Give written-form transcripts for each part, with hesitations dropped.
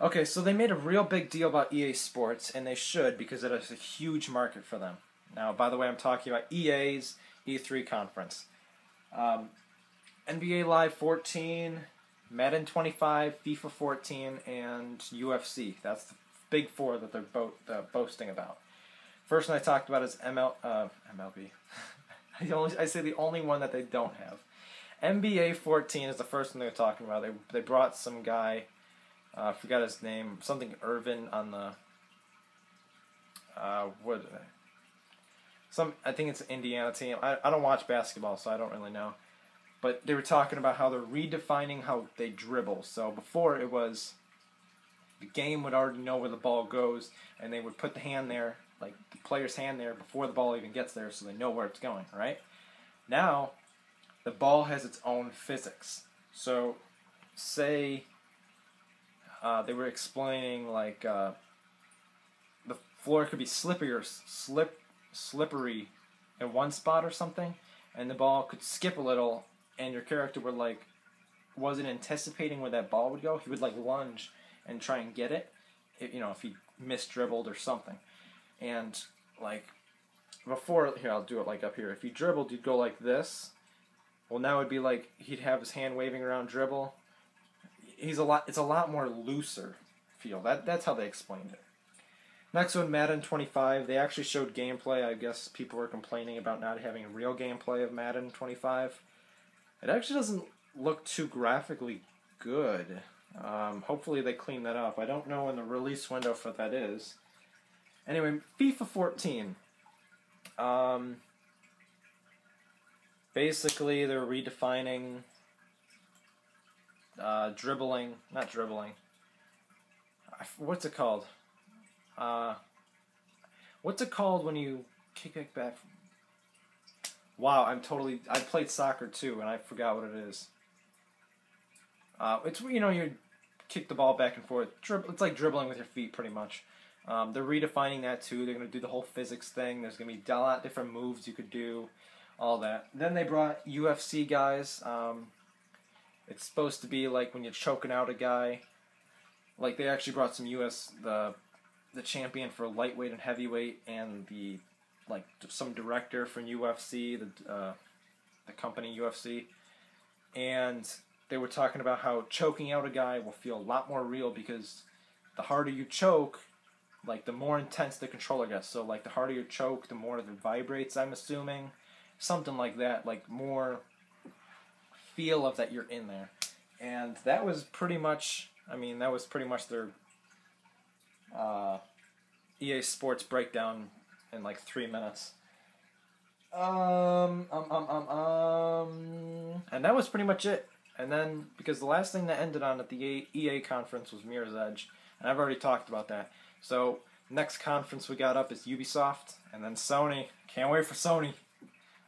Okay, so they made a real big deal about EA Sports, and they should, because it is a huge market for them. Now, by the way, I'm talking about EA's E3 conference. NBA Live 14, Madden 25, FIFA 14, and UFC. That's the big four that they're boasting about. First one I talked about is MLB. I say the only one that they don't have. NBA 14 is the first one they're talking about. They brought some guy, I forgot his name, something Irvin on the I think it's an Indiana team. I don't watch basketball, so I don't really know. But they were talking about how they're redefining how they dribble. So before it was the game would already know where the ball goes, and they would put the hand there, like the player's hand there, before the ball even gets there, so they know where it's going, right? Now, the ball has its own physics. So, say they were explaining like the floor could be slippery in one spot or something, and the ball could skip a little, and your character would wasn't anticipating where that ball would go. He would lunge and try and get it, if he misdribbled or something. And before, here I'll do it up here. If he dribbled, you'd go like this. Well, now it'd be he'd have his hand waving around dribble. It's a lot more looser feel. That's how they explained it. Next one, Madden 25. They actually showed gameplay. I guess people were complaining about not having real gameplay of Madden 25. It actually doesn't look too graphically good. Hopefully they clean that up. I don't know when the release window for that is. Anyway, FIFA 14. Basically, they're redefining dribbling. Not dribbling. What's it called? What's it called when you kick it back? Wow, I played soccer too, and I forgot what it is. It's you kick the ball back and forth. It's like dribbling with your feet, pretty much. They're redefining that too. They're going to do the whole physics thing. There's going to be a lot of different moves you could do, all that. Then they brought UFC guys. It's supposed to be like when you're choking out a guy. Like they actually brought some the champion for lightweight and heavyweight, and some director from UFC, the company UFC, and they were talking about how choking out a guy will feel a lot more real because the harder you choke, the more intense the controller gets. So the harder you choke, the more it vibrates, I'm assuming. Something like that, more feel of that you're in there. And that was pretty much, their EA Sports breakdown in 3 minutes. And that was pretty much it. And then, because the last thing that ended on at the EA conference was Mirror's Edge, and I've already talked about that. So, next conference we got up is Ubisoft, and then Sony. Can't wait for Sony.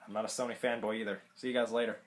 I'm not a Sony fanboy either. See you guys later.